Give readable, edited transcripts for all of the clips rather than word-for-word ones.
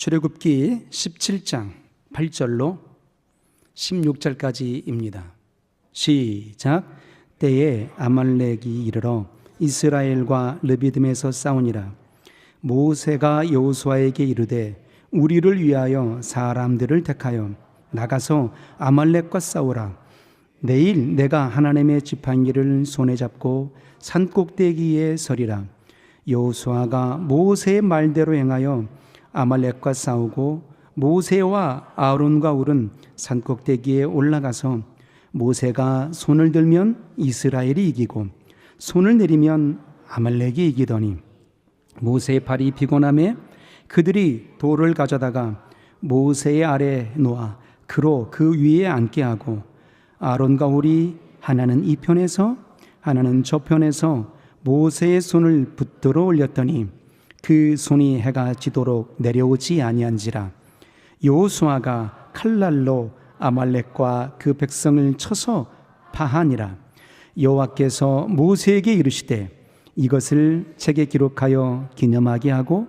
출애굽기 17장 8절로 16절까지입니다. 시작. 때에 아말렉이 이르러 이스라엘과 르비딤에서 싸우니라. 모세가 여호수아에게 이르되 우리를 위하여 사람들을 택하여 나가서 아말렉과 싸우라. 내일 내가 하나님의 지팡이를 손에 잡고 산 꼭대기에 서리라. 여호수아가 모세의 말대로 행하여 아말렉과 싸우고 모세와 아론과 울은 산 꼭대기에 올라가서 모세가 손을 들면 이스라엘이 이기고 손을 내리면 아말렉이 이기더니 모세의 발이 피곤함에 그들이 돌을 가져다가 모세의 아래 놓아 그로 그 위에 앉게 하고 아론과 홀이 하나는 이 편에서 하나는 저 편에서 모세의 손을 붙들어 올렸더니 그 손이 해가 지도록 내려오지 아니한지라. 여호수아가 칼날로 아말렉과 그 백성을 쳐서 파하니라. 여호와께서 모세에게 이르시되 이것을 책에 기록하여 기념하게 하고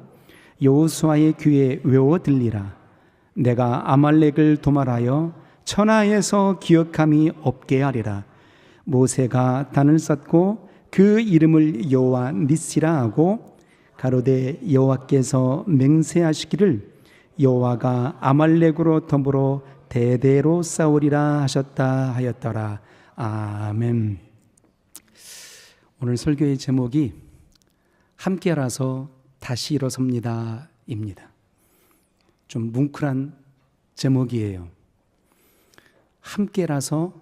여호수아의 귀에 외워 들리라. 내가 아말렉을 도말하여 천하에서 기억함이 없게 하리라. 모세가 단을 쌓고 그 이름을 여호와 니시라 하고 가로되 여호와께서 맹세하시기를 여호와가 아말렉으로 더불어 대대로 싸우리라 하셨다 하였더라. 아멘. 오늘 설교의 제목이 함께라서 다시 일어섭니다 입니다. 좀 뭉클한 제목이에요. 함께라서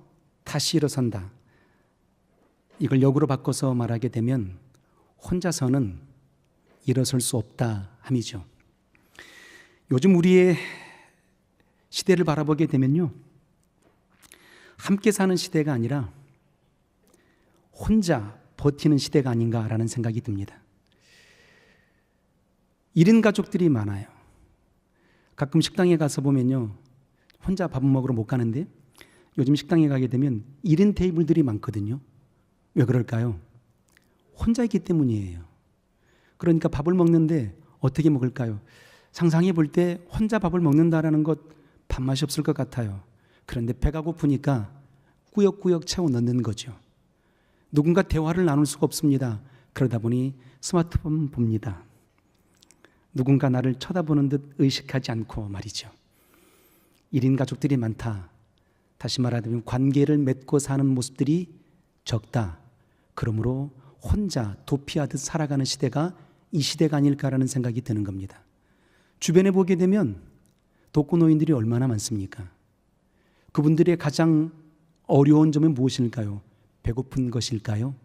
다시 일어선다. 이걸 역으로 바꿔서 말하게 되면 혼자서는 일어설 수 없다 함이죠. 요즘 우리의 시대를 바라보게 되면요, 함께 사는 시대가 아니라 혼자 버티는 시대가 아닌가라는 생각이 듭니다. 1인 가족들이 많아요. 가끔 식당에 가서 보면요, 혼자 밥 먹으러 못 가는데 요즘 식당에 가게 되면 1인 테이블들이 많거든요. 왜 그럴까요? 혼자 있기 때문이에요. 그러니까 밥을 먹는데 어떻게 먹을까요? 상상해 볼 때 혼자 밥을 먹는다라는 것 밥맛이 없을 것 같아요. 그런데 배가 고프니까 꾸역꾸역 채워 넣는 거죠. 누군가 대화를 나눌 수가 없습니다. 그러다 보니 스마트폰 봅니다. 누군가 나를 쳐다보는 듯 의식하지 않고 말이죠. 1인 가족들이 많다. 다시 말하자면 관계를 맺고 사는 모습들이 적다. 그러므로 혼자 도피하듯 살아가는 시대가 이 시대가 아닐까라는 생각이 드는 겁니다. 주변에 보게 되면 독거노인들이 얼마나 많습니까? 그분들의 가장 어려운 점은 무엇일까요? 배고픈 것일까요?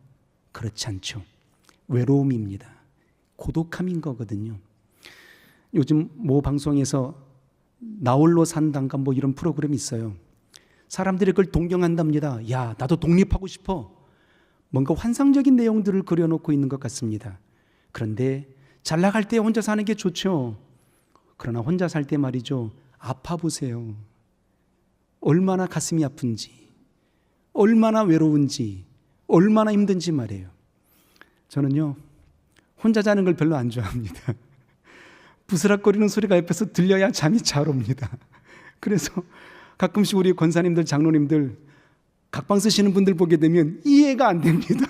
그렇지 않죠. 외로움입니다. 고독함인 거거든요. 요즘 모 방송에서 나홀로 산단가 뭐 이런 프로그램이 있어요. 사람들이 그걸 동경한답니다. 야, 나도 독립하고 싶어. 뭔가 환상적인 내용들을 그려놓고 있는 것 같습니다. 그런데 잘 나갈 때 혼자 사는 게 좋죠. 그러나 혼자 살 때 말이죠, 아파보세요. 얼마나 가슴이 아픈지, 얼마나 외로운지, 얼마나 힘든지 말이에요. 저는요, 혼자 자는 걸 별로 안 좋아합니다. 부스럭거리는 소리가 옆에서 들려야 잠이 잘 옵니다. 그래서 가끔씩 우리 권사님들, 장로님들 각방 쓰시는 분들 보게 되면 이해가 안 됩니다.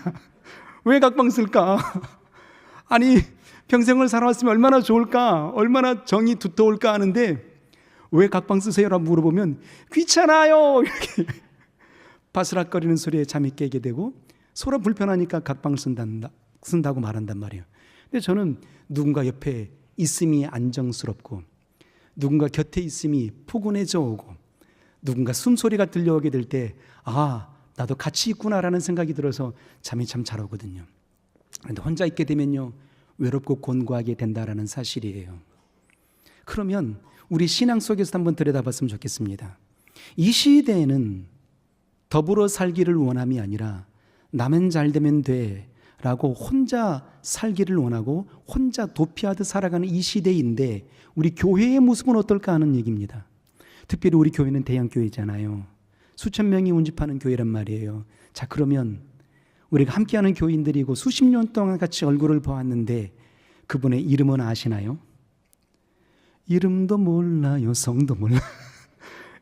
왜 각방 쓸까? 아니, 평생을 살아왔으면 얼마나 좋을까? 얼마나 정이 두터울까 하는데 왜 각방 쓰세요라고 물어보면 귀찮아요! 이렇게 바스락거리는 소리에 잠이 깨게 되고 서로 불편하니까 각방을 쓴다고 말한단 말이에요. 근데 저는 누군가 옆에 있음이 안정스럽고 누군가 곁에 있음이 포근해져 오고 누군가 숨소리가 들려오게 될 때 아, 나도 같이 있구나라는 생각이 들어서 잠이 참 잘 오거든요. 그런데 혼자 있게 되면요, 외롭고 곤고하게 된다라는 사실이에요. 그러면 우리 신앙 속에서 한번 들여다봤으면 좋겠습니다. 이 시대에는 더불어 살기를 원함이 아니라 나면 잘 되면 돼 라고 혼자 살기를 원하고 혼자 도피하듯 살아가는 이 시대인데 우리 교회의 모습은 어떨까 하는 얘기입니다. 특별히 우리 교회는 대형교회잖아요. 수천 명이 운집하는 교회란 말이에요. 자, 그러면 우리가 함께하는 교인들이고 수십 년 동안 같이 얼굴을 보았는데 그분의 이름은 아시나요? 이름도 몰라요, 성도 몰라.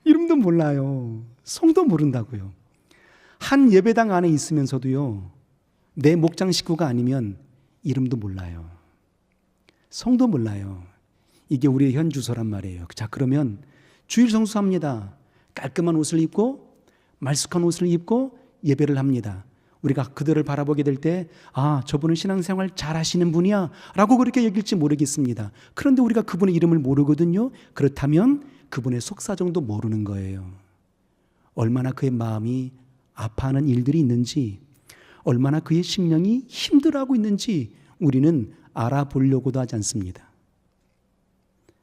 이름도 몰라요, 성도 모른다고요. 한 예배당 안에 있으면서도요, 내 목장 식구가 아니면 이름도 몰라요, 성도 몰라요. 이게 우리의 현 주소란 말이에요. 자, 그러면 주일 성수합니다. 깔끔한 옷을 입고 말쑥한 옷을 입고 예배를 합니다. 우리가 그들을 바라보게 될 때, 아, 저분은 신앙생활 잘 하시는 분이야 라고 그렇게 여길지 모르겠습니다. 그런데 우리가 그분의 이름을 모르거든요. 그렇다면 그분의 속사정도 모르는 거예요. 얼마나 그의 마음이 아파하는 일들이 있는지, 얼마나 그의 심령이 힘들어하고 있는지 우리는 알아보려고도 하지 않습니다.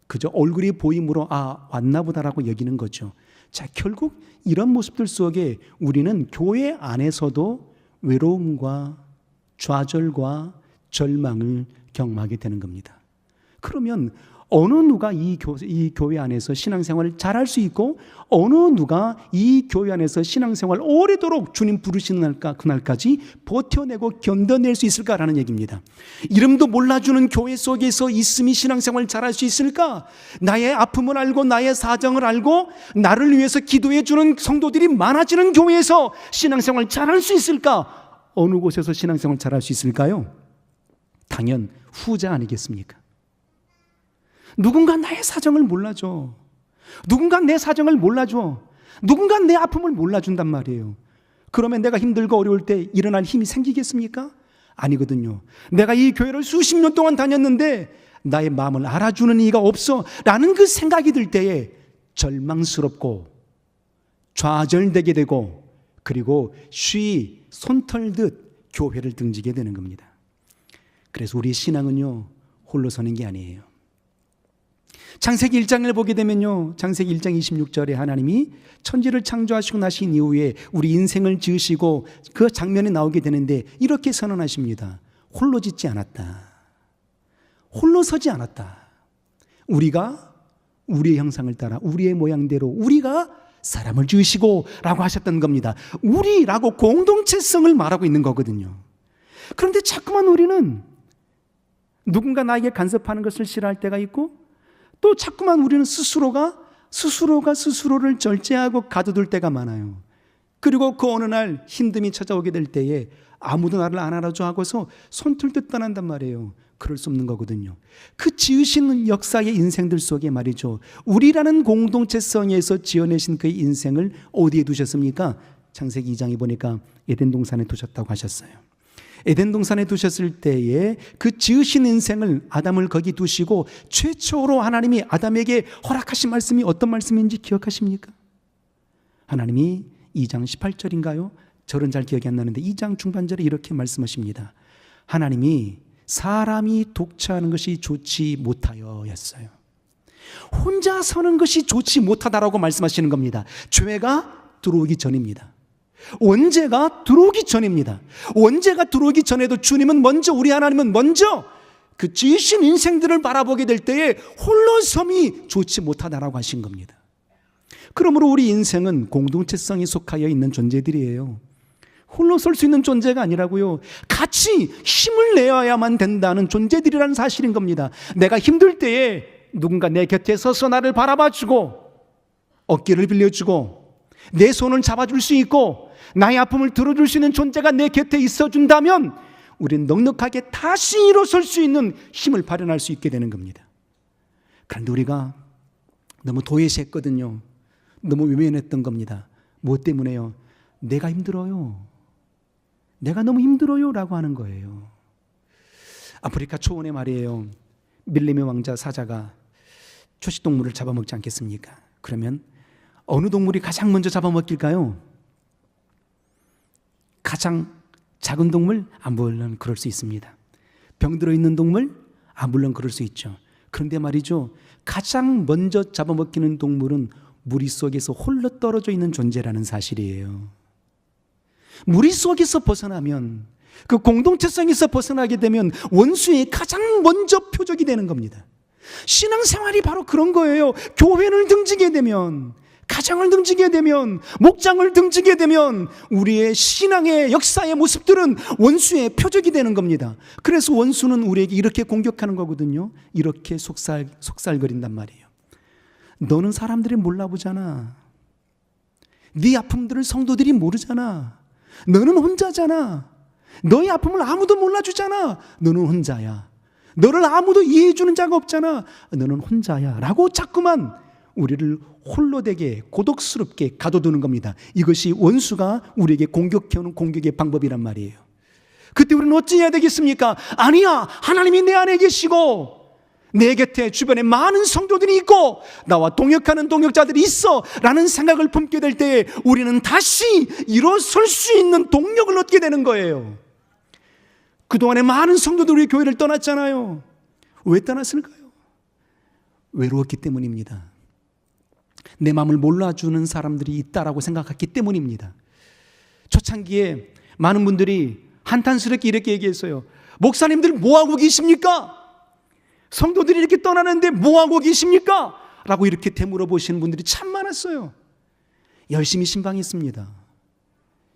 그저 얼굴이 보임으로 아, 왔나 보다라고 여기는 거죠. 자, 결국 이런 모습들 속에 우리는 교회 안에서도 외로움과 좌절과 절망을 경험하게 되는 겁니다. 그러면 어느 누가 이 교회 안에서 신앙생활을 잘할 수 있고 어느 누가 이 교회 안에서 신앙생활 오래도록 주님 부르시는 그날까지 버텨내고 견뎌낼 수 있을까라는 얘기입니다. 이름도 몰라주는 교회 속에서 있음이 신앙생활 잘할 수 있을까? 나의 아픔을 알고 나의 사정을 알고 나를 위해서 기도해 주는 성도들이 많아지는 교회에서 신앙생활 잘할 수 있을까? 어느 곳에서 신앙생활 잘할 수 있을까요? 당연 후자 아니겠습니까? 누군가 나의 사정을 몰라줘. 누군가 내 사정을 몰라줘. 누군가 내 아픔을 몰라준단 말이에요. 그러면 내가 힘들고 어려울 때 일어날 힘이 생기겠습니까? 아니거든요. 내가 이 교회를 수십 년 동안 다녔는데 나의 마음을 알아주는 이가 없어 라는 그 생각이 들 때에 절망스럽고 좌절되게 되고 그리고 쉬 손 털듯 교회를 등지게 되는 겁니다. 그래서 우리의 신앙은요, 홀로 서는 게 아니에요. 창세기 1장을 보게 되면요, 창세기 1장 26절에 하나님이 천지를 창조하시고 나신 이후에 우리 인생을 지으시고 그 장면이 나오게 되는데 이렇게 선언하십니다. 홀로 짓지 않았다. 홀로 서지 않았다. 우리가 우리의 형상을 따라 우리의 모양대로 우리가 사람을 지으시고 라고 하셨던 겁니다. 우리라고 공동체성을 말하고 있는 거거든요. 그런데 자꾸만 우리는 누군가 나에게 간섭하는 것을 싫어할 때가 있고 또 자꾸만 우리는 스스로가 스스로를 절제하고 가둬둘 때가 많아요. 그리고 그 어느 날 힘듦이 찾아오게 될 때에 아무도 나를 안 알아줘 하고서 손틀듯 떠난단 말이에요. 그럴 수 없는 거거든요. 그 지으신 역사의 인생들 속에 말이죠, 우리라는 공동체성에서 지어내신 그의 인생을 어디에 두셨습니까? 창세기 2장에 보니까 에덴 동산에 두셨다고 하셨어요. 에덴 동산에 두셨을 때에 그 지으신 인생을 아담을 거기 두시고 최초로 하나님이 아담에게 허락하신 말씀이 어떤 말씀인지 기억하십니까? 하나님이 2장 18절인가요? 절은 잘 기억이 안 나는데 2장 중반절에 이렇게 말씀하십니다. 하나님이 사람이 독처하는 것이 좋지 못하여 였어요. 혼자 서는 것이 좋지 못하다라고 말씀하시는 겁니다. 죄가 들어오기 전입니다. 원죄가 들어오기 전입니다. 원죄가 들어오기 전에도 주님은 먼저, 우리 하나님은 먼저 그 지으신 인생들을 바라보게 될 때에 홀로섬이 좋지 못하다라고 하신 겁니다. 그러므로 우리 인생은 공동체성이 속하여 있는 존재들이에요. 홀로 설 수 있는 존재가 아니라고요. 같이 힘을 내어야만 된다는 존재들이라는 사실인 겁니다. 내가 힘들 때에 누군가 내 곁에 서서 나를 바라봐주고 어깨를 빌려주고 내 손을 잡아줄 수 있고 나의 아픔을 들어줄 수 있는 존재가 내 곁에 있어준다면 우리는 넉넉하게 다시 일어설 수 있는 힘을 발현할 수 있게 되는 겁니다. 그런데 우리가 너무 도외시했거든요. 너무 외면했던 겁니다. 무엇 때문에요? 내가 힘들어요. 내가 너무 힘들어요 라고 하는 거예요. 아프리카 초원에 말이에요, 밀림의 왕자 사자가 초식동물을 잡아먹지 않겠습니까? 그러면 어느 동물이 가장 먼저 잡아먹힐까요? 가장 작은 동물? 물론 그럴 수 있습니다. 병 들어있는 동물? 물론 그럴 수 있죠. 그런데 말이죠, 가장 먼저 잡아먹히는 동물은 무리 속에서 홀로 떨어져 있는 존재라는 사실이에요. 무리 속에서 벗어나면, 그 공동체성에서 벗어나게 되면 원수의 가장 먼저 표적이 되는 겁니다. 신앙생활이 바로 그런 거예요. 교회를 등지게 되면 가정을 등지게 되면, 목장을 등지게 되면 우리의 신앙의 역사의 모습들은 원수의 표적이 되는 겁니다. 그래서 원수는 우리에게 이렇게 공격하는 거거든요. 이렇게 속살거린단 말이에요. 너는 사람들이 몰라보잖아. 네 아픔들을 성도들이 모르잖아. 너는 혼자잖아. 너의 아픔을 아무도 몰라주잖아. 너는 혼자야. 너를 아무도 이해해주는 자가 없잖아. 너는 혼자야. 라고 자꾸만 우리를 홀로 되게 고독스럽게 가둬두는 겁니다. 이것이 원수가 우리에게 공격해오는 공격의 방법이란 말이에요. 그때 우리는 어찌해야 되겠습니까? 아니야, 하나님이 내 안에 계시고 내 곁에 주변에 많은 성도들이 있고 나와 동역하는 동역자들이 있어 라는 생각을 품게 될 때 우리는 다시 일어설 수 있는 동력을 얻게 되는 거예요. 그동안에 많은 성도들이 우리 교회를 떠났잖아요. 왜 떠났을까요? 외로웠기 때문입니다. 내 마음을 몰라주는 사람들이 있다라고 생각했기 때문입니다. 초창기에 많은 분들이 한탄스럽게 이렇게 얘기했어요. 목사님들 뭐하고 계십니까? 성도들이 이렇게 떠나는데 뭐하고 계십니까? 라고 이렇게 되물어 보시는 분들이 참 많았어요. 열심히 신방했습니다.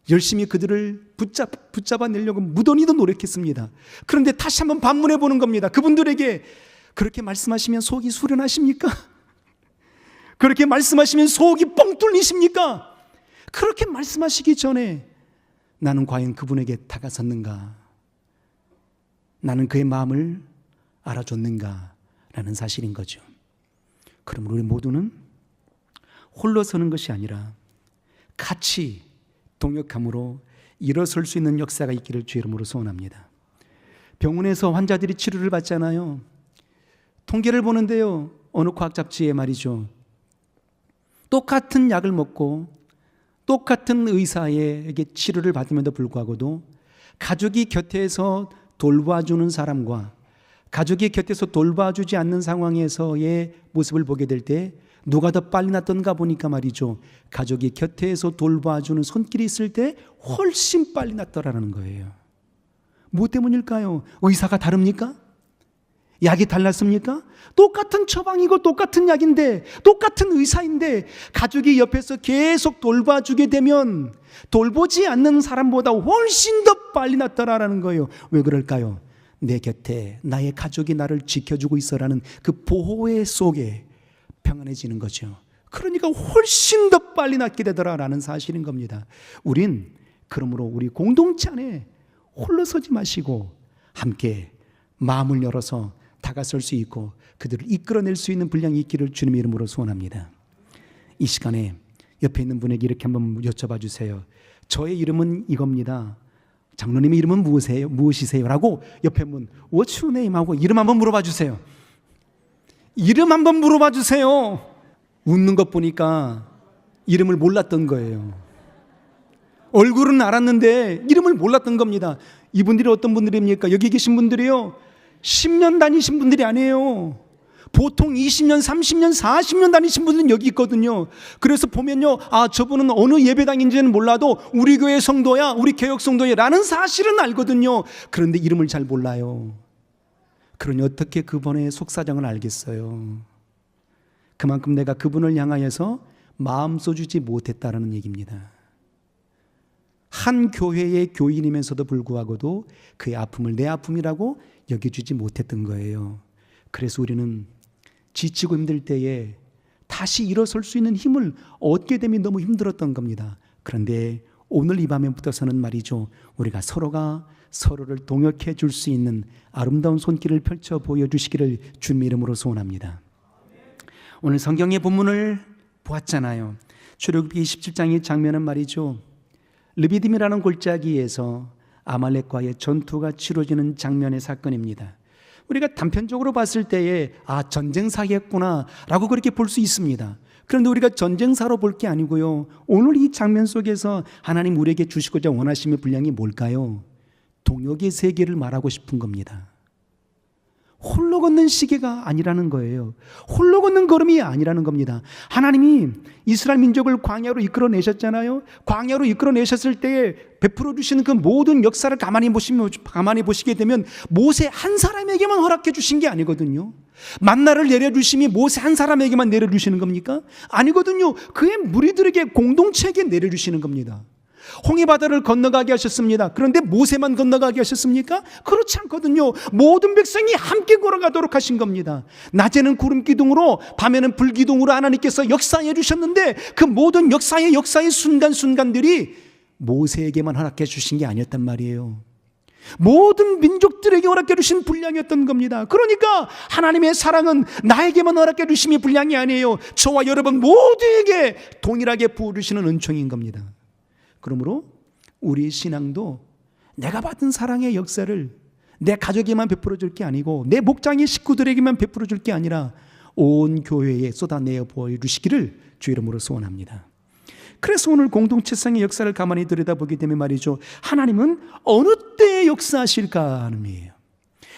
열심히 그들을 붙잡아내려고 무던히도 노력했습니다. 그런데 다시 한번 반문해 보는 겁니다. 그분들에게 그렇게 말씀하시면 속이 수련하십니까? 그렇게 말씀하시면 속이 뻥 뚫리십니까? 그렇게 말씀하시기 전에 나는 과연 그분에게 다가섰는가? 나는 그의 마음을 알아줬는가? 라는 사실인 거죠. 그러므로 우리 모두는 홀로 서는 것이 아니라 같이 동역함으로 일어설 수 있는 역사가 있기를 주의 이름으로 소원합니다. 병원에서 환자들이 치료를 받잖아요. 통계를 보는데요, 어느 과학 잡지에 말이죠, 똑같은 약을 먹고 똑같은 의사에게 치료를 받음에도 불구하고도 가족이 곁에서 돌봐주는 사람과 가족이 곁에서 돌봐주지 않는 상황에서의 모습을 보게 될 때 누가 더 빨리 낫던가 보니까 말이죠, 가족이 곁에서 돌봐주는 손길이 있을 때 훨씬 빨리 낫더라는 거예요. 뭐 때문일까요? 의사가 다릅니까? 약이 달랐습니까? 똑같은 처방이고 똑같은 약인데, 똑같은 의사인데 가족이 옆에서 계속 돌봐주게 되면 돌보지 않는 사람보다 훨씬 더 빨리 낫더라라는 거예요. 왜 그럴까요? 내 곁에 나의 가족이 나를 지켜주고 있어라는 그 보호의 속에 평안해지는 거죠. 그러니까 훨씬 더 빨리 낫게 되더라라는 사실인 겁니다. 우린 그러므로 우리 공동체 안에 홀로 서지 마시고 함께 마음을 열어서 다가설 수 있고 그들을 이끌어낼 수 있는 분량이 있기를 주님의 이름으로 소원합니다. 이 시간에 옆에 있는 분에게 이렇게 한번 여쭤봐 주세요. 저의 이름은 이겁니다. 장로님의 이름은 무엇이세요? 라고 옆에 분 What's your name? 하고 이름 한번 물어봐 주세요. 이름 한번 물어봐 주세요. 웃는 것 보니까 이름을 몰랐던 거예요. 얼굴은 알았는데 이름을 몰랐던 겁니다. 이분들이 어떤 분들입니까? 여기 계신 분들이요, 10년 다니신 분들이 아니에요. 보통 20년, 30년, 40년 다니신 분들은 여기 있거든요. 그래서 보면요, 아, 저분은 어느 예배당인지는 몰라도 우리 교회 성도야, 우리 개혁 성도야 라는 사실은 알거든요. 그런데 이름을 잘 몰라요. 그러니 어떻게 그분의 속사정을 알겠어요? 그만큼 내가 그분을 향하여서 마음 써주지 못했다라는 얘기입니다. 한 교회의 교인이면서도 불구하고도 그의 아픔을 내 아픔이라고 여겨주지 못했던 거예요. 그래서 우리는 지치고 힘들 때에 다시 일어설 수 있는 힘을 얻게 되면 너무 힘들었던 겁니다. 그런데 오늘 이 밤에부터서는 말이죠, 우리가 서로가 서로를 동역해 줄 수 있는 아름다운 손길을 펼쳐 보여주시기를 주님의 이름으로 소원합니다. 오늘 성경의 본문을 보았잖아요. 출애굽기 17장의 장면은 말이죠, 르비딤이라는 골짜기에서 아말렉과의 전투가 치러지는 장면의 사건입니다. 우리가 단편적으로 봤을 때에 아, 전쟁사겠구나 라고 그렇게 볼 수 있습니다. 그런데 우리가 전쟁사로 볼 게 아니고요, 오늘 이 장면 속에서 하나님 우리에게 주시고자 원하시는 분량이 뭘까요? 동역의 세계를 말하고 싶은 겁니다. 홀로 걷는 시계가 아니라는 거예요. 홀로 걷는 걸음이 아니라는 겁니다. 하나님이 이스라엘 민족을 광야로 이끌어내셨잖아요. 광야로 이끌어내셨을 때 베풀어 주시는 그 모든 역사를 가만히 보시게 되면 모세 한 사람에게만 허락해 주신 게 아니거든요. 만나를 내려주심이 모세 한 사람에게만 내려주시는 겁니까? 아니거든요. 그의 무리들에게 공동체에게 내려주시는 겁니다. 홍해바다를 건너가게 하셨습니다. 그런데 모세만 건너가게 하셨습니까? 그렇지 않거든요. 모든 백성이 함께 걸어가도록 하신 겁니다. 낮에는 구름 기둥으로, 밤에는 불 기둥으로 하나님께서 역사해 주셨는데 그 모든 역사의 순간순간들이 모세에게만 허락해 주신 게 아니었단 말이에요. 모든 민족들에게 허락해 주신 분량이었던 겁니다. 그러니까 하나님의 사랑은 나에게만 허락해 주심이 분량이 아니에요. 저와 여러분 모두에게 동일하게 부어주시는 은총인 겁니다. 그러므로 우리의 신앙도 내가 받은 사랑의 역사를 내 가족에만 베풀어 줄 게 아니고 내 목장의 식구들에게만 베풀어 줄 게 아니라 온 교회에 쏟아내어 보여주시기를 주 이름으로 소원합니다. 그래서 오늘 공동체성의 역사를 가만히 들여다보게 되면 말이죠, 하나님은 어느 때에 역사하실까 하는 의미예요.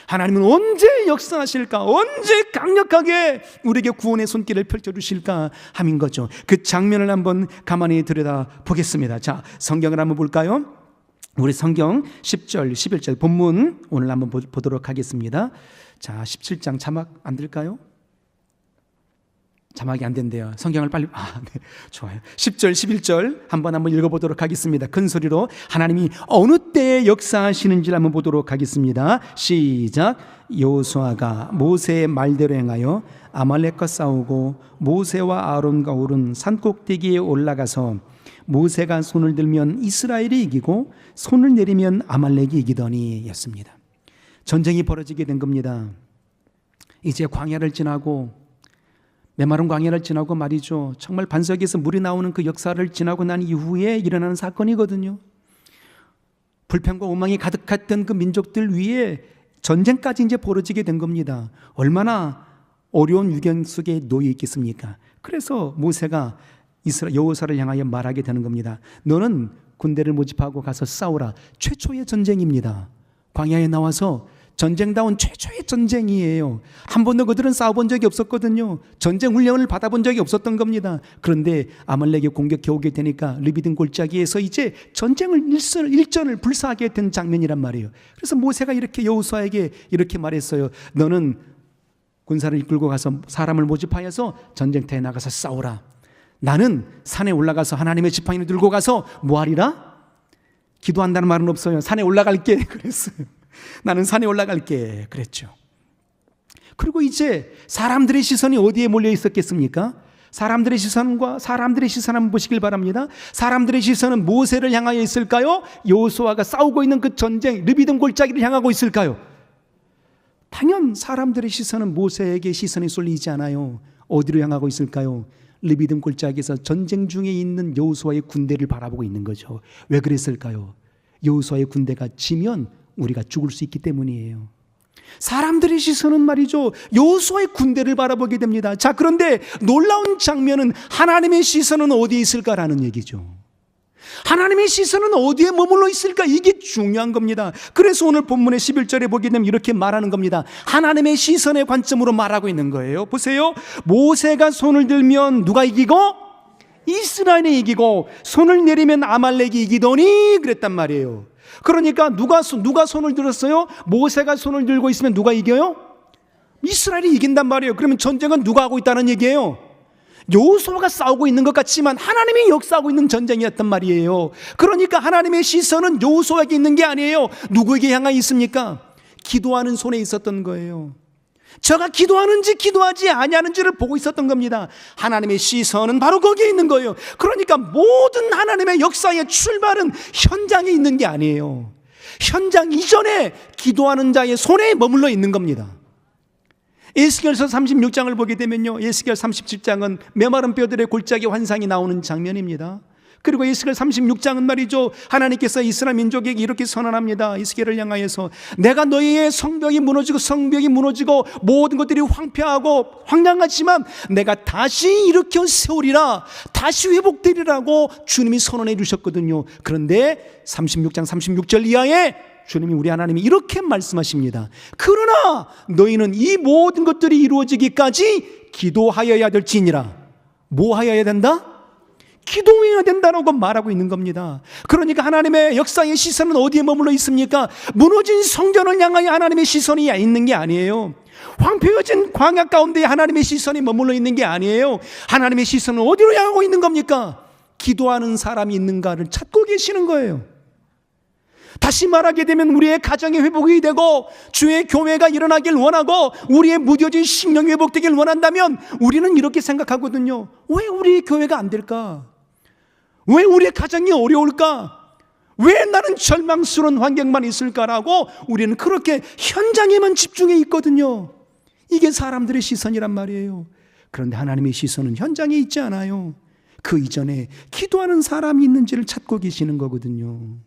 하나님은 언제 역사하실까, 언제 강력하게 우리에게 구원의 손길을 펼쳐주실까 함인 거죠. 그 장면을 한번 가만히 들여다보겠습니다. 자, 성경을 한번 볼까요? 우리 성경 10절 11절 본문 오늘 한번 보도록 하겠습니다. 자, 17장 자막 안 될까요? 자막이 안 된대요. 성경을 빨리 네, 좋아요. 10절 11절 한번 읽어보도록 하겠습니다. 큰 소리로 하나님이 어느 때에 역사하시는지를 한번 보도록 하겠습니다. 시작. 여호수아가 모세의 말대로 행하여 아말렉과 싸우고 모세와 아론과 오른 산꼭대기에 올라가서 모세가 손을 들면 이스라엘이 이기고 손을 내리면 아말렉이 이기더니 였습니다. 전쟁이 벌어지게 된 겁니다. 이제 광야를 지나고 메마른 광야를 지나고 말이죠, 정말 반석에서 물이 나오는 그 역사를 지나고 난 이후에 일어나는 사건이거든요. 불평과 오망이 가득했던 그 민족들 위에 전쟁까지 이제 벌어지게 된 겁니다. 얼마나 어려운 위경 속에 놓여 있겠습니까? 그래서 모세가 여호수아를 향하여 말하게 되는 겁니다. 너는 군대를 모집하고 가서 싸우라. 최초의 전쟁입니다. 광야에 나와서 전쟁다운 최초의 전쟁이에요. 한 번도 그들은 싸워본 적이 없었거든요. 전쟁 훈련을 받아본 적이 없었던 겁니다. 그런데 아말렉이 공격해 오게 되니까 르비딤 골짜기에서 이제 전쟁을 일전을 불사하게 된 장면이란 말이에요. 그래서 모세가 이렇게 여호수아에게 이렇게 말했어요. 너는 군사를 이끌고 가서 사람을 모집하여서 전쟁터에 나가서 싸우라. 나는 산에 올라가서 하나님의 지팡이를 들고 가서 뭐 하리라? 기도한다는 말은 없어요. 산에 올라갈게 그랬어요. 나는 산에 올라갈게 그랬죠. 그리고 이제 사람들의 시선이 어디에 몰려 있었겠습니까? 사람들의 시선 한번 보시길 바랍니다. 사람들의 시선은 모세를 향하여 있을까요? 여호수아가 싸우고 있는 그 전쟁 르비딤 골짜기를 향하고 있을까요? 당연 사람들의 시선은 모세에게 시선이 쏠리지 않아요. 어디로 향하고 있을까요? 르비딤 골짜기에서 전쟁 중에 있는 여호수아의 군대를 바라보고 있는 거죠. 왜 그랬을까요? 여호수아의 군대가 지면 우리가 죽을 수 있기 때문이에요. 사람들의 시선은 말이죠, 여호수아의 군대를 바라보게 됩니다. 자, 그런데 놀라운 장면은 하나님의 시선은 어디에 있을까라는 얘기죠. 하나님의 시선은 어디에 머물러 있을까? 이게 중요한 겁니다. 그래서 오늘 본문의 11절에 보게 되면 이렇게 말하는 겁니다. 하나님의 시선의 관점으로 말하고 있는 거예요. 보세요. 모세가 손을 들면 누가 이기고? 이스라엘이 이기고 손을 내리면 아말렉이 이기더니 그랬단 말이에요. 그러니까 누가 손을 들었어요? 모세가 손을 들고 있으면 누가 이겨요? 이스라엘이 이긴단 말이에요. 그러면 전쟁은 누가 하고 있다는 얘기예요? 여호수아가 싸우고 있는 것 같지만 하나님이 역사하고 있는 전쟁이었단 말이에요. 그러니까 하나님의 시선은 여호수아에게 있는 게 아니에요. 누구에게 향해 있습니까? 기도하는 손에 있었던 거예요. 저가 기도하는지 기도하지 아니하는지를 보고 있었던 겁니다. 하나님의 시선은 바로 거기에 있는 거예요. 그러니까 모든 하나님의 역사의 출발은 현장에 있는 게 아니에요. 현장 이전에 기도하는 자의 손에 머물러 있는 겁니다. 에스겔서 36장을 보게 되면요, 에스겔 37장은 메마른 뼈들의 골짜기 환상이 나오는 장면입니다. 그리고 에스겔 36장은 말이죠, 하나님께서 이스라엘 민족에게 이렇게 선언합니다. 에스겔을 향하여서 내가 너희의 성벽이 무너지고 모든 것들이 황폐하고 황량하지만 내가 다시 일으켜 세우리라, 다시 회복되리라고 주님이 선언해 주셨거든요. 그런데 36장 36절 이하에 주님이, 우리 하나님이 이렇게 말씀하십니다. 그러나 너희는 이 모든 것들이 이루어지기까지 기도하여야 될지니라. 뭐 하여야 된다? 기도해야 된다라고 말하고 있는 겁니다. 그러니까 하나님의 역사의 시선은 어디에 머물러 있습니까? 무너진 성전을 향하여 하나님의 시선이 있는 게 아니에요. 황폐해진 광야 가운데 하나님의 시선이 머물러 있는 게 아니에요. 하나님의 시선은 어디로 향하고 있는 겁니까? 기도하는 사람이 있는가를 찾고 계시는 거예요. 다시 말하게 되면 우리의 가정이 회복이 되고 주의 교회가 일어나길 원하고 우리의 무뎌진 신령이 회복되길 원한다면 우리는 이렇게 생각하거든요. 왜 우리 교회가 안 될까? 왜 우리의 가정이 어려울까? 왜 나는 절망스러운 환경만 있을까라고 우리는 그렇게 현장에만 집중해 있거든요. 이게 사람들의 시선이란 말이에요. 그런데 하나님의 시선은 현장에 있지 않아요. 그 이전에 기도하는 사람이 있는지를 찾고 계시는 거거든요.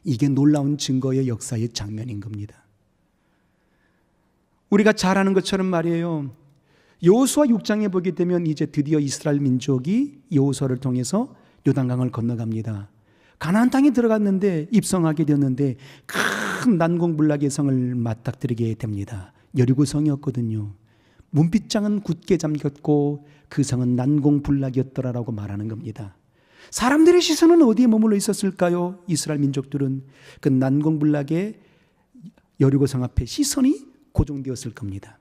이게 놀라운 증거의 역사의 장면인 겁니다. 우리가 잘 아는 것처럼 말이에요. 여호수아 6장에 보게 되면 이제 드디어 이스라엘 민족이 여호수아를 통해서 요단강을 건너갑니다. 가나안 땅에 들어갔는데 입성하게 되었는데 큰 난공불락의 성을 맞닥뜨리게 됩니다. 여리고성이었거든요. 문빗장은 굳게 잠겼고 그 성은 난공불락이었더라라고 말하는 겁니다. 사람들의 시선은 어디에 머물러 있었을까요? 이스라엘 민족들은 그 난공불락의 여리고성 앞에 시선이 고정되었을 겁니다.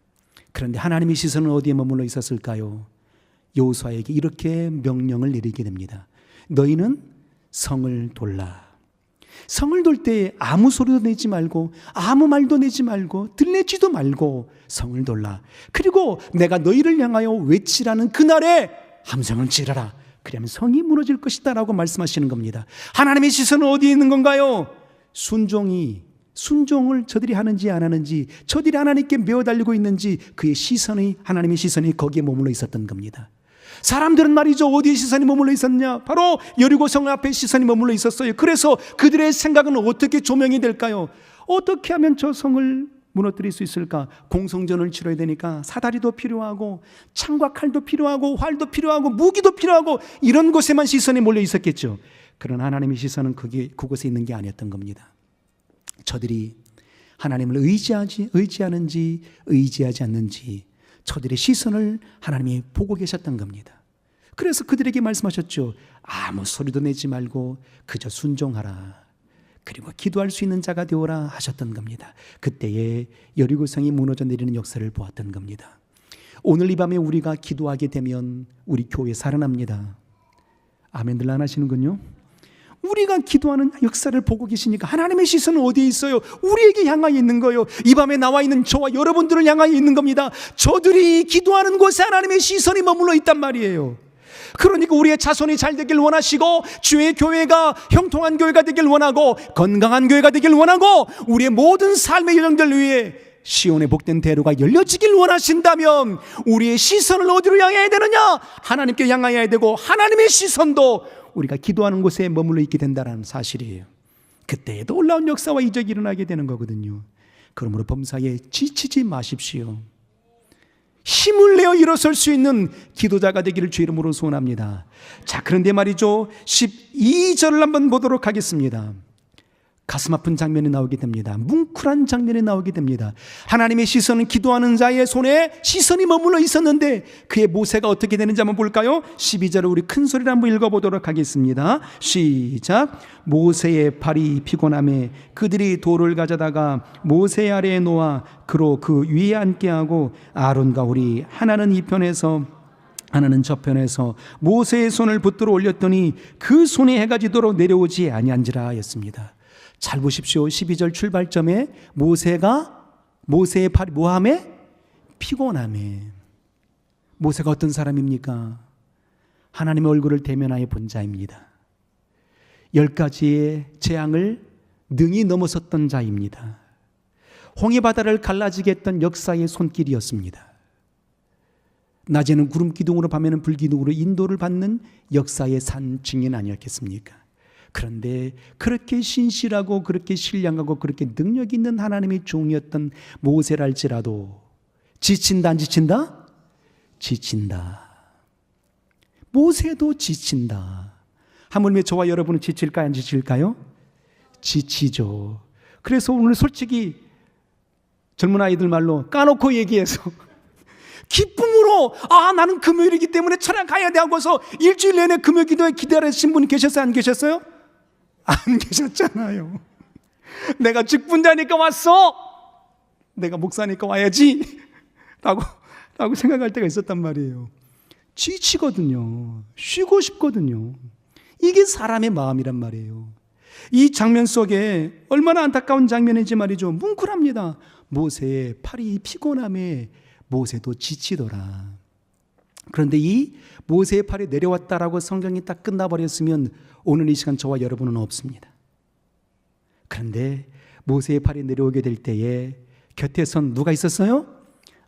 그런데 하나님의 시선은 어디에 머물러 있었을까요? 여호수아에게 이렇게 명령을 내리게 됩니다. 너희는 성을 돌라. 성을 돌 때 아무 소리도 내지 말고 아무 말도 내지 말고 들레지도 말고 성을 돌라. 그리고 내가 너희를 향하여 외치라는 그날에 함성을 지르라. 그러면 성이 무너질 것이다 라고 말씀하시는 겁니다. 하나님의 시선은 어디에 있는 건가요? 순종을 저들이 하는지 안 하는지, 저들이 하나님께 매어 달리고 있는지 그의 시선이, 하나님의 시선이 거기에 머물러 있었던 겁니다. 사람들은 말이죠, 어디에 시선이 머물러 있었냐? 바로 여리고성 앞에 시선이 머물러 있었어요. 그래서 그들의 생각은 어떻게 조명이 될까요? 어떻게 하면 저 성을 무너뜨릴 수 있을까? 공성전을 치러야 되니까 사다리도 필요하고 창과 칼도 필요하고 활도 필요하고 무기도 필요하고 이런 곳에만 시선이 몰려 있었겠죠. 그러나 하나님의 시선은 그곳에 있는 게 아니었던 겁니다. 저들이 하나님을 의지하는지 의지하지 않는지 저들의 시선을 하나님이 보고 계셨던 겁니다. 그래서 그들에게 말씀하셨죠. 아무 소리도 내지 말고 그저 순종하라. 그리고 기도할 수 있는 자가 되어라 하셨던 겁니다. 그때에 여리고성이 무너져 내리는 역사를 보았던 겁니다. 오늘 이 밤에 우리가 기도하게 되면 우리 교회 살아납니다. 아멘들 안 하시는군요. 우리가 기도하는 역사를 보고 계시니까 하나님의 시선은 어디에 있어요? 우리에게 향하여 있는 거예요. 이 밤에 나와 있는 저와 여러분들을 향하여 있는 겁니다. 저들이 기도하는 곳에 하나님의 시선이 머물러 있단 말이에요. 그러니까 우리의 자손이 잘 되길 원하시고 주의 교회가 형통한 교회가 되길 원하고 건강한 교회가 되길 원하고 우리의 모든 삶의 여정들 위해 시온의 복된 대로가 열려지길 원하신다면 우리의 시선을 어디로 향해야 되느냐? 하나님께 향하여야 되고 하나님의 시선도 우리가 기도하는 곳에 머물러 있게 된다는 사실이에요. 그때에 놀라운 역사와 이적이 일어나게 되는 거거든요. 그러므로 범사에 지치지 마십시오. 힘을 내어 일어설 수 있는 기도자가 되기를 주 이름으로 소원합니다. 자, 그런데 말이죠, 12절을 한번 보도록 하겠습니다. 가슴 아픈 장면이 나오게 됩니다. 뭉클한 장면이 나오게 됩니다. 하나님의 시선은 기도하는 자의 손에 시선이 머물러 있었는데 그의 모세가 어떻게 되는지 한번 볼까요? 12절을 우리 큰 소리로 한번 읽어보도록 하겠습니다. 시작. 모세의 팔이 피곤함에 그들이 돌을 가져다가 모세 아래에 놓아 그로 그 위에 앉게 하고 아론과 홀이 하나는 이 편에서 하나는 저편에서 모세의 손을 붙들어 올렸더니 그 손이 해가 지도록 내려오지 아니한지라 하였습니다. 잘 보십시오. 12절 출발점에 모세의 팔이 뭐함에? 피곤함에. 모세가 어떤 사람입니까? 하나님의 얼굴을 대면하여 본 자입니다. 10가지의 재앙을 능히 넘어섰던 자입니다. 홍해바다를 갈라지게 했던 역사의 손길이었습니다. 낮에는 구름 기둥으로 밤에는 불 기둥으로 인도를 받는 역사의 산 증인 아니었겠습니까? 그런데 그렇게 신실하고 그렇게 신령하고 그렇게 능력 있는 하나님의 종이었던 모세랄지라도 지친다 안 지친다? 지친다. 모세도 지친다. 하물며 저와 여러분은 지칠까요 안 지칠까요? 지치죠. 그래서 오늘 솔직히 젊은 아이들 말로 까놓고 얘기해서 기쁨으로 나는 금요일이기 때문에 천안 가야 돼 하고서 일주일 내내 금요 기도에 기다리신 분 계셨어요? 안 계셨어요? 안 계셨잖아요. 내가 직분자니까 왔어. 내가 목사니까 와야지 라고 생각할 때가 있었단 말이에요. 지치거든요. 쉬고 싶거든요. 이게 사람의 마음이란 말이에요. 이 장면 속에 얼마나 안타까운 장면인지 말이죠. 뭉클합니다. 모세의 팔이 피곤함에 모세도 지치더라. 그런데 이 모세의 팔이 내려왔다라고 성경이 딱 끝나버렸으면 오늘 이 시간 저와 여러분은 없습니다. 그런데 모세의 팔이 내려오게 될 때에 곁에선 누가 있었어요?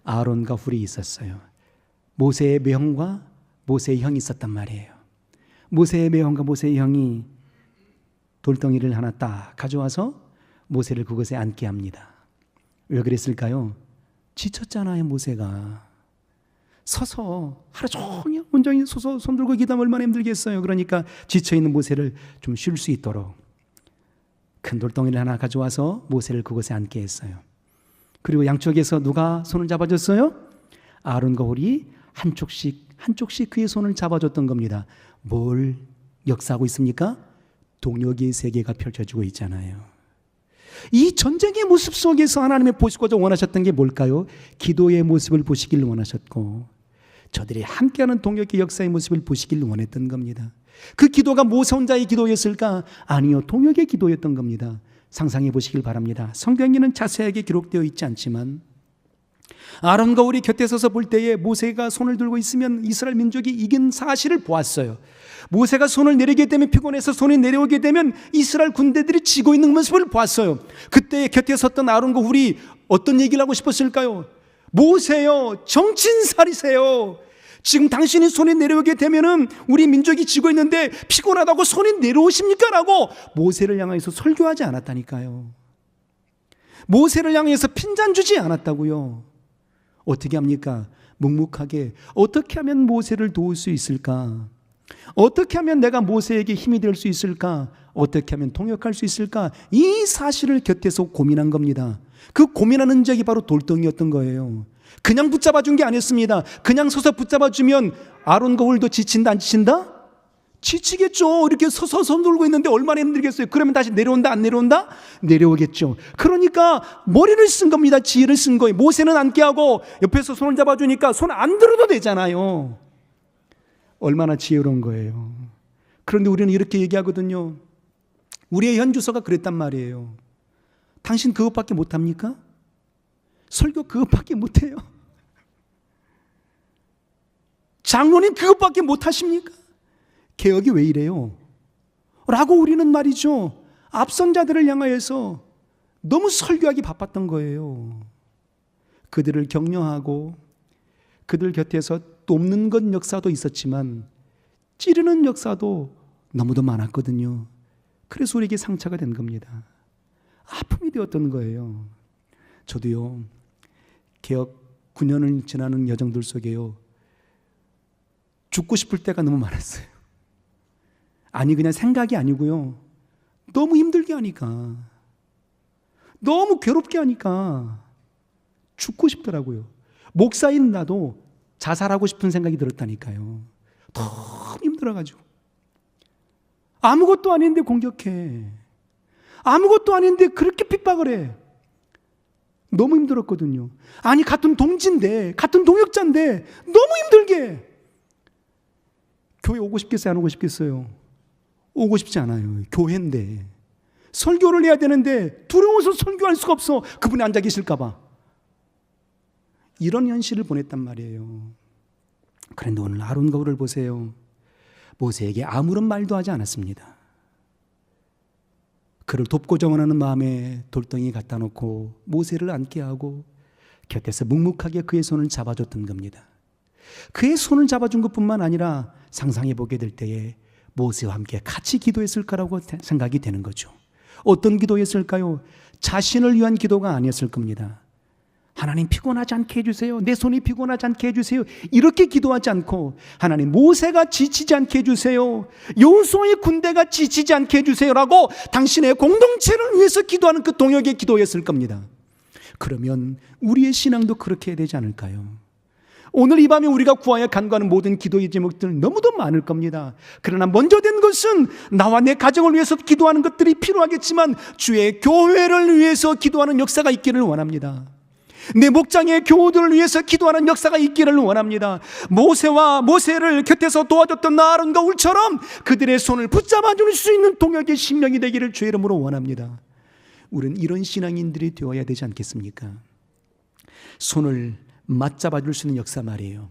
아론과 훌이 있었어요. 모세의 매형과 모세의 형이 있었단 말이에요. 모세의 매형과 모세의 형이 돌덩이를 하나 딱 가져와서 모세를 그곳에 앉게 합니다. 왜 그랬을까요? 지쳤잖아요. 모세가 서서 하루 종일 온전히 서서 손 들고 기도하면 얼마나 힘들겠어요. 그러니까 지쳐있는 모세를 좀 쉴 수 있도록 큰 돌덩이를 하나 가져와서 모세를 그곳에 앉게 했어요. 그리고 양쪽에서 누가 손을 잡아줬어요? 아론과 훌이 한쪽씩 그의 손을 잡아줬던 겁니다. 뭘 역사하고 있습니까? 동역의 세계가 펼쳐지고 있잖아요. 이 전쟁의 모습 속에서 하나님의 보시고자 원하셨던 게 뭘까요? 기도의 모습을 보시길 원하셨고 저들이 함께하는 동역의 역사의 모습을 보시길 원했던 겁니다. 그 기도가 모세 혼자의 기도였을까? 아니요, 동역의 기도였던 겁니다. 상상해 보시길 바랍니다. 성경에는 자세하게 기록되어 있지 않지만 아론과 훌이 곁에 서서 볼 때에 모세가 손을 들고 있으면 이스라엘 민족이 이긴 사실을 보았어요. 모세가 손을 내리게 되면 피곤해서 손이 내려오게 되면 이스라엘 군대들이 지고 있는 모습을 보았어요. 그때 곁에 섰던 아론과 훌이 어떤 얘기를 하고 싶었을까요? 모세요, 정신차리세요. 지금 당신이 손이 내려오게 되면은 우리 민족이 지고 있는데 피곤하다고 손이 내려오십니까? 라고 모세를 향해서 설교하지 않았다니까요. 모세를 향해서 핀잔 주지 않았다고요. 어떻게 합니까? 묵묵하게 어떻게 하면 모세를 도울 수 있을까? 어떻게 하면 내가 모세에게 힘이 될 수 있을까? 어떻게 하면 통역할 수 있을까? 이 사실을 곁에서 고민한 겁니다. 그 고민하는 적이 바로 돌덩이였던 거예요. 그냥 붙잡아 준 게 아니었습니다. 그냥 서서 붙잡아 주면 아론과 훌도 지친다 안 지친다? 지치겠죠. 이렇게 서서 손 들고 있는데 얼마나 힘들겠어요. 그러면 다시 내려온다 안 내려온다? 내려오겠죠. 그러니까 머리를 쓴 겁니다. 지혜를 쓴 거예요. 모세는 앉게 하고 옆에서 손을 잡아주니까 손 안 들어도 되잖아요. 얼마나 지혜로운 거예요. 그런데 우리는 이렇게 얘기하거든요. 우리의 현주소가 그랬단 말이에요. 당신 그것밖에 못합니까? 설교 그것밖에 못해요. 장로님 그것밖에 못하십니까? 개혁이 왜 이래요? 라고 우리는 말이죠. 앞선 자들을 향하여서 너무 설교하기 바빴던 거예요. 그들을 격려하고 그들 곁에서 돕는 것 역사도 있었지만 찌르는 역사도 너무도 많았거든요. 그래서 우리에게 상처가 된 겁니다. 아픔이 되었던 거예요. 저도요, 개혁 9년을 지나는 여정들 속에요, 죽고 싶을 때가 너무 많았어요. 아니 그냥 생각이 아니고요, 너무 힘들게 하니까, 너무 괴롭게 하니까 죽고 싶더라고요. 목사인 나도 자살하고 싶은 생각이 들었다니까요. 너무 힘들어가지고. 아무것도 아닌데 공격해. 아무것도 아닌데 그렇게 핍박을 해. 너무 힘들었거든요. 아니 같은 동지인데, 같은 동역자인데 너무 힘들게 해. 교회 오고 싶겠어요? 안 오고 싶겠어요? 오고 싶지 않아요. 교회인데 설교를 해야 되는데 두려워서 설교할 수가 없어. 그분이 앉아 계실까 봐. 이런 현실을 보냈단 말이에요. 그런데 오늘 아론과 훌을 보세요. 모세에게 아무런 말도 하지 않았습니다. 그를 돕고자 원하는 마음에 돌덩이 갖다 놓고 모세를 앉게 하고 곁에서 묵묵하게 그의 손을 잡아줬던 겁니다. 그의 손을 잡아준 것뿐만 아니라 상상해 보게 될 때에 모세와 함께 같이 기도했을 거라고 생각이 되는 거죠. 어떤 기도였을까요? 자신을 위한 기도가 아니었을 겁니다. 하나님 피곤하지 않게 해주세요. 내 손이 피곤하지 않게 해주세요. 이렇게 기도하지 않고 하나님 모세가 지치지 않게 해주세요. 여호수아의 군대가 지치지 않게 해주세요라고 당신의 공동체를 위해서 기도하는 그 동역의 기도였을 겁니다. 그러면 우리의 신앙도 그렇게 해야 되지 않을까요? 오늘 이 밤에 우리가 구하여 간구하는 모든 기도의 제목들 너무도 많을 겁니다. 그러나 먼저 된 것은 나와 내 가정을 위해서 기도하는 것들이 필요하겠지만 주의 교회를 위해서 기도하는 역사가 있기를 원합니다. 내 목장의 교우들을 위해서 기도하는 역사가 있기를 원합니다. 모세를 곁에서 도와줬던 아론과 울처럼 그들의 손을 붙잡아 줄 수 있는 동역의 심령이 되기를 주의 이름으로 원합니다. 우리는 이런 신앙인들이 되어야 되지 않겠습니까? 손을 맞잡아 줄 수 있는 역사 말이에요.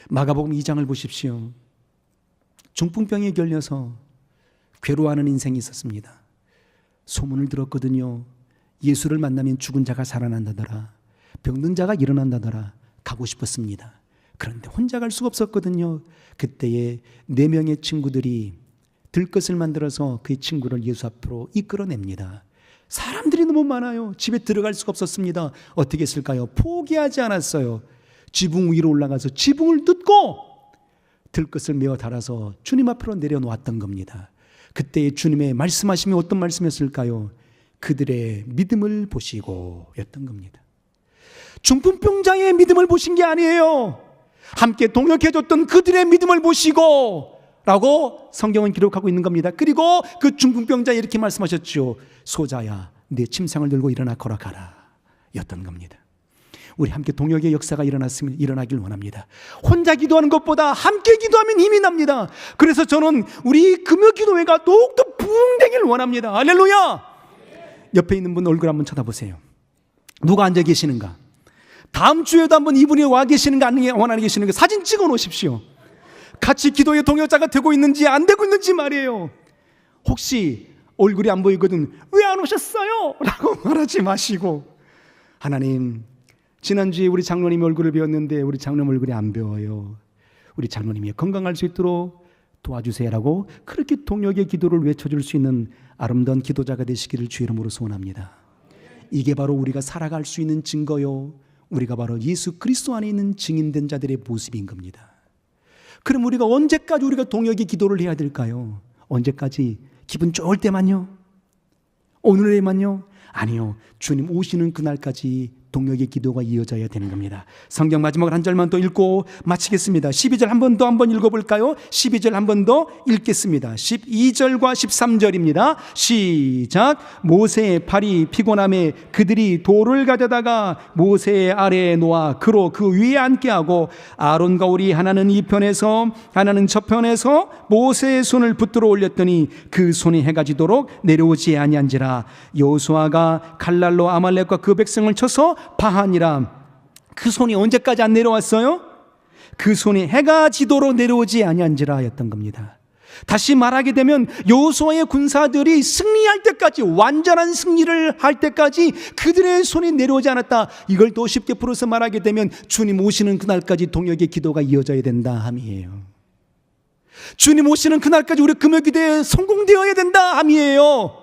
마가복음 2장을 보십시오. 중풍병에 걸려서 괴로워하는 인생이 있었습니다. 소문을 들었거든요. 예수를 만나면 죽은 자가 살아난다더라. 병든 자가 일어난다더라. 가고 싶었습니다. 그런데 혼자 갈 수가 없었거든요. 그때에 4명의 친구들이 들것을 만들어서 그의 친구를 예수 앞으로 이끌어냅니다. 사람들이 너무 많아요. 집에 들어갈 수가 없었습니다. 어떻게 했을까요? 포기하지 않았어요. 지붕 위로 올라가서 지붕을 뜯고 들것을 메어 달아서 주님 앞으로 내려놓았던 겁니다. 그때 주님의 말씀하심이 어떤 말씀이었을까요? 그들의 믿음을 보시고 였던 겁니다. 중풍병자의 믿음을 보신 게 아니에요. 함께 동역해줬던 그들의 믿음을 보시고 라고 성경은 기록하고 있는 겁니다. 그리고 그 중풍병자에 이렇게 말씀하셨죠. 소자야, 내 침상을 들고 일어나 걸어가라 였던 겁니다. 우리 함께 동역의 역사가 일어나길 원합니다. 혼자 기도하는 것보다 함께 기도하면 힘이 납니다. 그래서 저는 우리 금요기도회가 더욱더 부흥되길 원합니다. 할렐루야. 옆에 있는 분 얼굴 한번 쳐다보세요. 누가 앉아 계시는가? 다음 주에도 한번 이분이 와 계시는가 안 와 계시는가 사진 찍어 놓으십시오. 같이 기도의 동역자가 되고 있는지 안 되고 있는지 말이에요. 혹시 얼굴이 안 보이거든 왜 안 오셨어요? 라고 말하지 마시고, 하나님, 지난주에 우리 장로님 얼굴을 배웠는데 우리 장로님 얼굴이 안 배워요. 우리 장로님이 건강할 수 있도록 도와주세요라고 그렇게 동역의 기도를 외쳐줄 수 있는 아름다운 기도자가 되시기를 주의 이름으로 소원합니다. 이게 바로 우리가 살아갈 수 있는 증거요, 우리가 바로 예수 그리스도 안에 있는 증인된 자들의 모습인 겁니다. 그럼 우리가 언제까지 우리가 동역의 기도를 해야 될까요? 언제까지? 기분 좋을 때만요? 오늘에만요? 아니요. 주님 오시는 그날까지 동역의 기도가 이어져야 되는 겁니다. 성경 마지막으로 한 절만 더 읽고 마치겠습니다. 12절 한 번 더 읽어볼까요? 12절 한 번 더 읽겠습니다. 12절과 13절입니다. 시작. 모세의 팔이 피곤함에 그들이 돌을 가져다가 모세의 아래에 놓아 그로 그 위에 앉게 하고 아론과 홀이 하나는 이 편에서 하나는 저 편에서 모세의 손을 붙들어 올렸더니 그 손이 해가 지도록 내려오지 아니한지라. 여호수아가 칼날로 아말렉과 그 백성을 쳐서 파하니라. 그 손이 언제까지 안 내려왔어요? 그 손이 해가 지도록 내려오지 아니한지라 하였던 겁니다. 다시 말하게 되면 여호수아의 군사들이 승리할 때까지, 완전한 승리를 할 때까지 그들의 손이 내려오지 않았다. 이걸 더 쉽게 풀어서 말하게 되면 주님 오시는 그날까지 동역의 기도가 이어져야 된다 함이에요. 주님 오시는 그날까지 우리 금요기도에 성공되어야 된다 함이에요.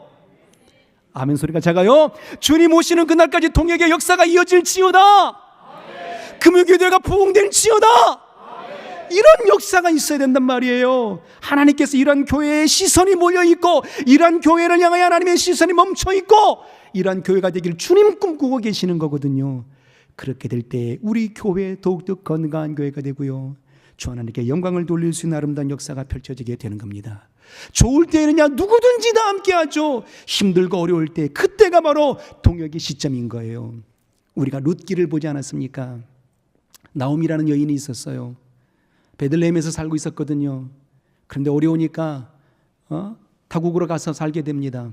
아멘 소리가 작아요. 주님 오시는 그날까지 동역의 역사가 이어질지어다. 금요기도회가 부흥될지어다. 이런 역사가 있어야 된단 말이에요. 하나님께서 이런 교회에 시선이 몰려있고, 이런 교회를 향하여 하나님의 시선이 멈춰있고, 이런 교회가 되길 주님 꿈꾸고 계시는 거거든요. 그렇게 될 때 우리 교회 더욱더 건강한 교회가 되고요, 주 하나님께 영광을 돌릴 수 있는 아름다운 역사가 펼쳐지게 되는 겁니다. 좋을 때는야 누구든지 다 함께하죠. 힘들고 어려울 때, 그때가 바로 동역의 시점인 거예요. 우리가 룻기를 보지 않았습니까? 나옴이라는 여인이 있었어요. 베들레헴에서 살고 있었거든요. 그런데 어려우니까 타국으로 가서 살게 됩니다.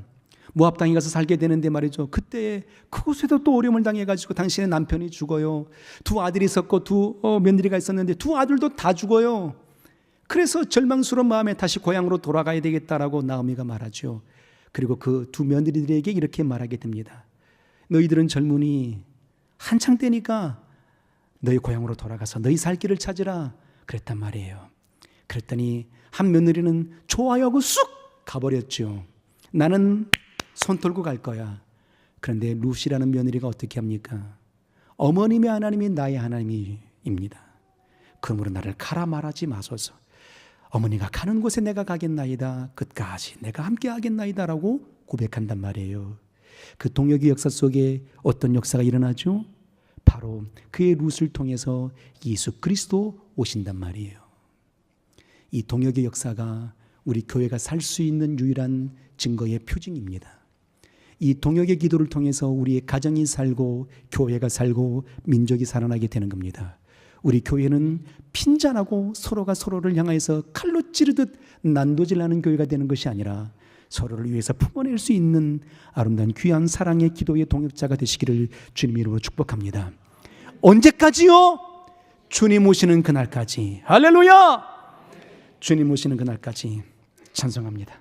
모압 땅에 가서 살게 되는데 말이죠, 그때 그곳에도 또 어려움을 당해가지고 당신의 남편이 죽어요. 2 아들이 있었고 2 며느리가 있었는데 2 아들도 다 죽어요. 그래서 절망스러운 마음에 다시 고향으로 돌아가야 되겠다라고 나오미가 말하죠. 그리고 그 2 며느리들에게 이렇게 말하게 됩니다. 너희들은 젊으니 한창 때니까 너희 고향으로 돌아가서 너희 살 길을 찾으라 그랬단 말이에요. 그랬더니 한 며느리는 좋아요 하고 쑥 가버렸죠. 나는 손 털고 갈 거야. 그런데 룻이라는 며느리가 어떻게 합니까? 어머님의 하나님이 나의 하나님입니다. 그러므로 나를 가라 말하지 마소서. 어머니가 가는 곳에 내가 가겠나이다. 끝까지 내가 함께 하겠나이다 라고 고백한단 말이에요. 그 동역의 역사 속에 어떤 역사가 일어나죠? 바로 그의 룻을 통해서 예수 그리스도 오신단 말이에요. 이 동역의 역사가 우리 교회가 살 수 있는 유일한 증거의 표징입니다. 이 동역의 기도를 통해서 우리의 가정이 살고 교회가 살고 민족이 살아나게 되는 겁니다. 우리 교회는 핀잔하고 서로가 서로를 향해서 칼로 찌르듯 난도질하는 교회가 되는 것이 아니라 서로를 위해서 품어낼 수 있는 아름다운 귀한 사랑의 기도의 동역자가 되시기를 주님 이름으로 축복합니다. 언제까지요? 주님 오시는 그날까지. 할렐루야! 주님 오시는 그날까지 찬송합니다.